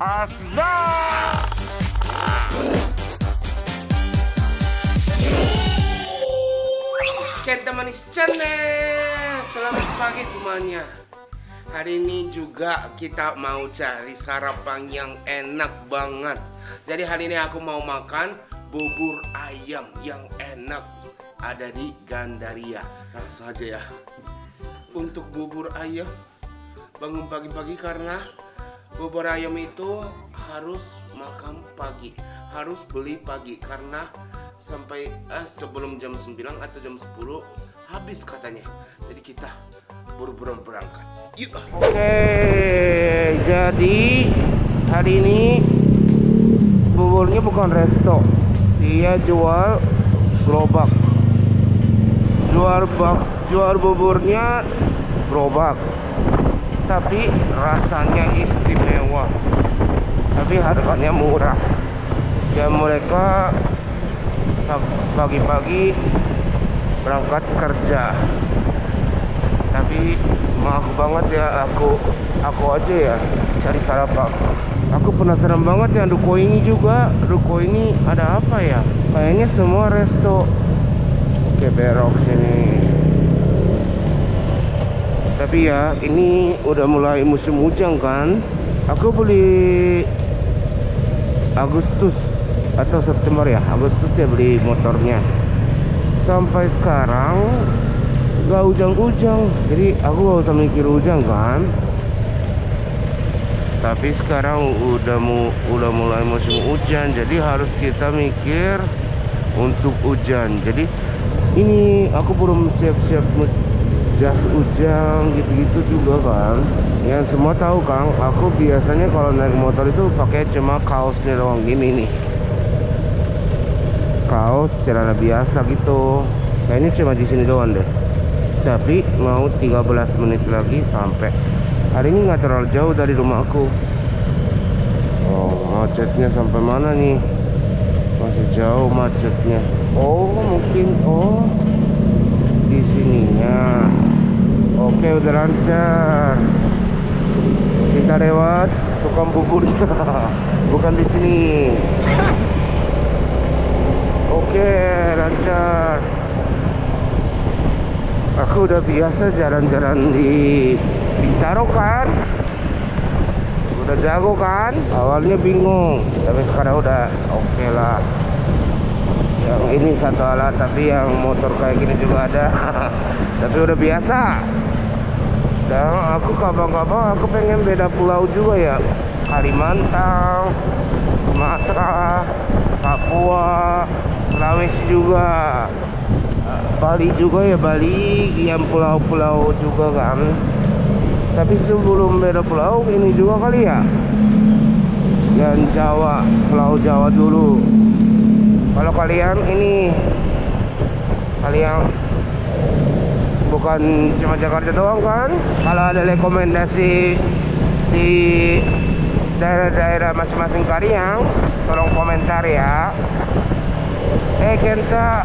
Asda. Manis channel, selamat pagi semuanya. Hari ini juga kita mau cari sarapan yang enak banget. Jadi hari ini aku mau makan bubur ayam yang enak, ada di Gandaria. Langsung aja ya. Untuk bubur ayam, bangun pagi-pagi karena bubur ayam itu harus makan pagi, harus beli pagi karena sampai sebelum jam 9 atau jam 10 habis katanya. Jadi kita buru-buru berangkat. Yuk. Oke, jadi hari ini buburnya bukan resto, dia jual gerobak. Jual buburnya gerobak, tapi rasanya istimewa, tapi harganya murah. Ya mereka pagi-pagi berangkat kerja, tapi maaf banget ya, aku aja ya cari sarapan. Aku penasaran banget ya, ruko ini juga, ruko ini ada apa ya? Kayaknya semua resto. Oke, belok sini. Tapi ya ini udah mulai musim hujan kan. Aku beli Agustus atau September ya, Agustus ya beli motornya. Sampai sekarang gak hujan-hujan, jadi aku gak usah mikir hujan kan. Tapi sekarang udah mulai musim hujan, jadi harus kita mikir untuk hujan. Jadi ini aku belum siap-siap jas hujan gitu-gitu juga kan. Yang semua tahu kan, aku biasanya kalau naik motor itu pakai cuma kaosnya doang gini nih, kaos celana biasa gitu. Kayaknya cuma di sini doang deh. Tapi mau 13 menit lagi sampai. Hari ini nggak terlalu jauh dari rumah aku. Oh, macetnya sampai mana nih? Masih jauh macetnya. Oh, mungkin di sininya. Oke, udah lancar. Kita lewat tukang buburnya. Bukan di sini. Oke, lancar. Aku udah biasa jalan-jalan di Bintaro kan. Udah jago kan. Awalnya bingung, tapi sekarang udah oke lah. Yang ini satu alat, tapi yang motor kayak gini juga ada. Tapi udah biasa. Dan aku kapan-kapan aku pengen beda pulau juga ya. Kalimantan, Sumatera, Papua, Sulawesi juga, Bali juga ya, Bali yang pulau-pulau juga kan. Tapi sebelum beda pulau ini juga kali ya, yang Jawa, Pulau Jawa dulu. Kalau kalian ini, kalian bukan cuma Jakarta doang kan? Kalau ada rekomendasi di daerah-daerah masing-masing kalian, tolong komentar ya. Kenta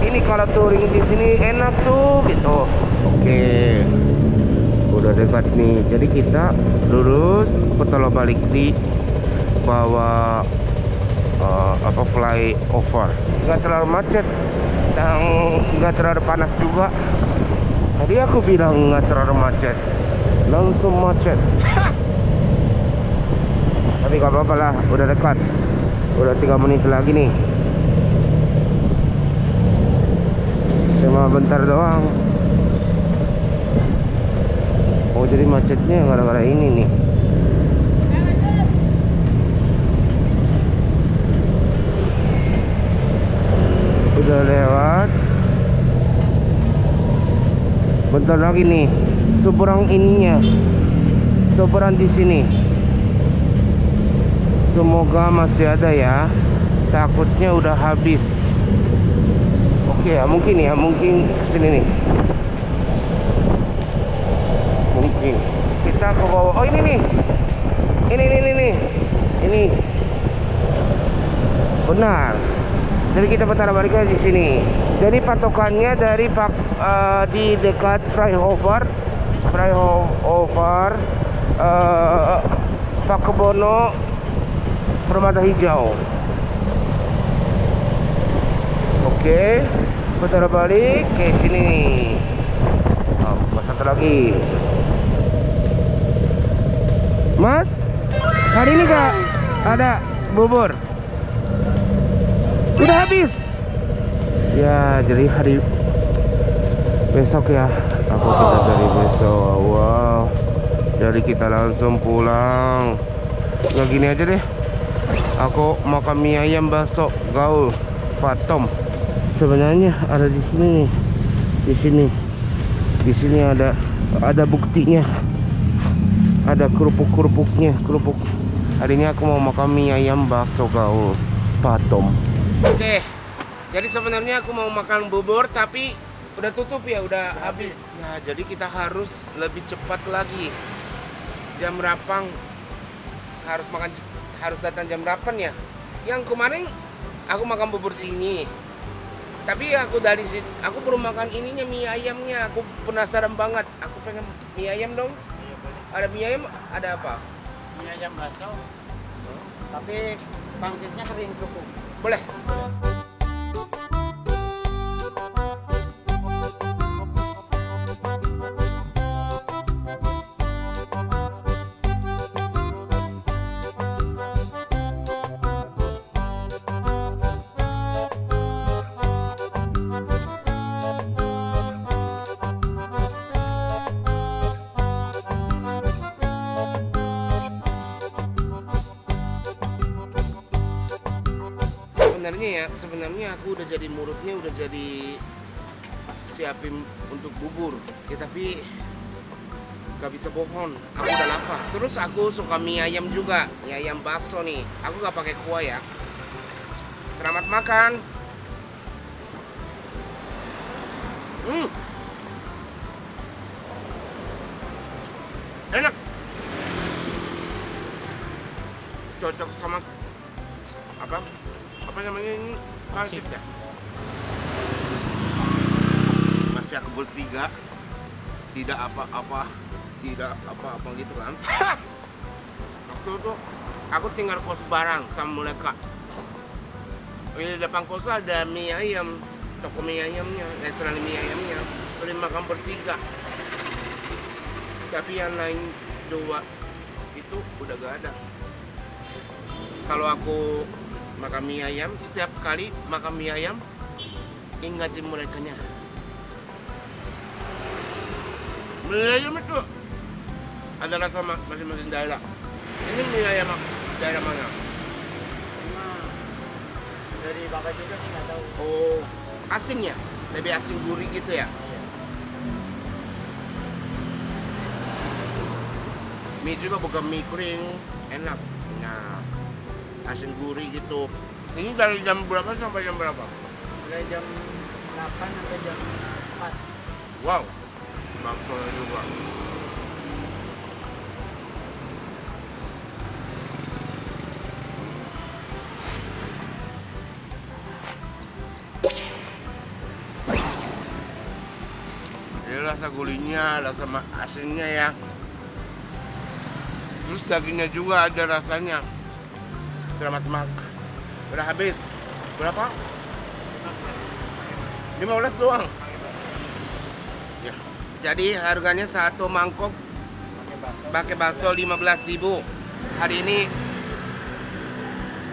ini kalau touring di sini enak tuh gitu. Oke, udah dekat nih. Jadi kita lurus Petolo balik di bawah flyover. Nggak terlalu macet dan nggak terlalu panas juga. Tadi aku bilang nggak terlalu macet, langsung macet. Tapi gak apa-apa lah, udah dekat. Udah 3 menit lagi nih. Cuma bentar doang. Oh, jadi macetnya gara-gara ini nih. Udah lewat. Bentar lagi nih. Seberang ininya. Seberang di sini. Semoga masih ada ya. Takutnya udah habis. Oke ya, mungkin sini nih. Mungkin kita ke bawah. Oh, ini nih. Ini. Benar. Jadi kita putar baliknya di sini. Jadi patokannya dari di dekat flyover Pakebono Permata Hijau. Oke, putar balik ke sini. Oh, satu lagi. Mas, hari ini Kak ada bubur. Udah habis. Ya, jadi hari besok ya. Aku kita dari besok. Wow. Jadi kita langsung pulang. Ya gini aja deh. Aku makan mie ayam bakso gaul Patom. Sebenarnya ada di sini nih. Di sini ada buktinya. Ada kerupuk-kerupuknya, kerupuk. Hari ini aku mau makan mie ayam bakso gaul Patom. Oke. Jadi sebenarnya aku mau makan bubur tapi udah tutup ya, udah habis. Ya, jadi kita harus lebih cepat lagi. Jam berapa harus datang jam 8 ya. Yang kemarin aku makan bubur ini. Tapi aku belum makan ininya, mie ayamnya. Aku penasaran banget. Aku pengen mie ayam dong. Ada mie ayam, ada apa? Mie ayam bakso. Tapi pangsitnya kering kerupuk. Boleh. Sebenarnya aku udah jadi mulutnya udah jadi siapin untuk bubur ya, tapi gak bisa bohong, aku udah lapar. Terus aku suka mie ayam juga, mie ayam bakso nih. Aku gak pakai kuah ya. Selamat makan. Enak. Cocok sama apa namanya ini, pangsit ya. Masih aku bertiga, tidak apa-apa gitu kan. Waktu itu aku tinggal kos bareng sama mereka. Di depan kos ada mie ayam, toko mie ayamnya, restoran mie ayamnya. Sering makan bertiga. Tapi yang lain dua itu udah gak ada. Kalau aku makan mie ayam, setiap kali makan mie ayam ingatin merekanya. Mie ayam itu ada rasa masing-masing daerah. Ini mie ayam daerah mana? Dari Bapak juga sih nggak tahu. Oh, asin ya? Lebih asin gurih gitu ya? Mie juga bukan mie kering, enak. Nah, asin gurih gitu. Ini dari jam berapa sampai jam berapa? Dari jam 8 sampai jam 4. Wow, bakso juga. Ini rasa gurihnya, rasa asinnya ya. Terus dagingnya juga ada rasanya. Selamat makan. Udah habis. Berapa? 15 doang. Ya. Jadi harganya satu mangkok pakai bakso 15.000. Hari ini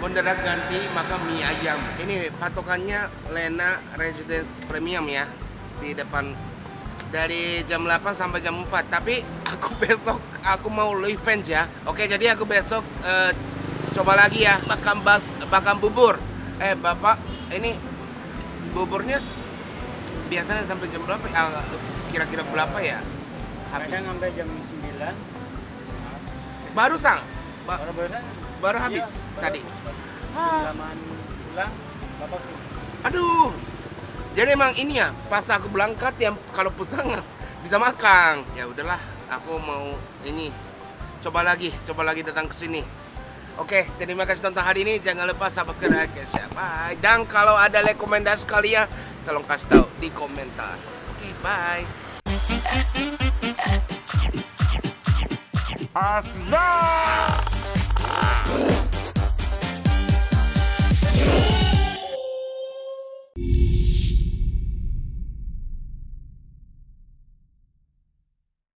beneran ganti makan mie ayam. Ini patokannya Lena Residence Premium ya. Di depan dari jam 8 sampai jam 4. Tapi aku besok aku mau revenge ya. Oke, jadi aku besok coba lagi ya makan bubur. Bapak, ini buburnya biasanya sampai jam berapa? Kira-kira berapa ya? Kadang sampai jam 9. Barusan? Baru habis iya, tadi. Lamaan pulang, Bapak sih. Aduh. Jadi emang ini ya, pas aku berangkat yang kalau pesan bisa makan. Ya udahlah, aku mau ini coba lagi datang ke sini. Oke, terima kasih tonton hari ini. Jangan lupa subscribe, like, share, bye. Dan kalau ada rekomendasi kalian, tolong kasih tahu di komentar. Oke, bye. Asda.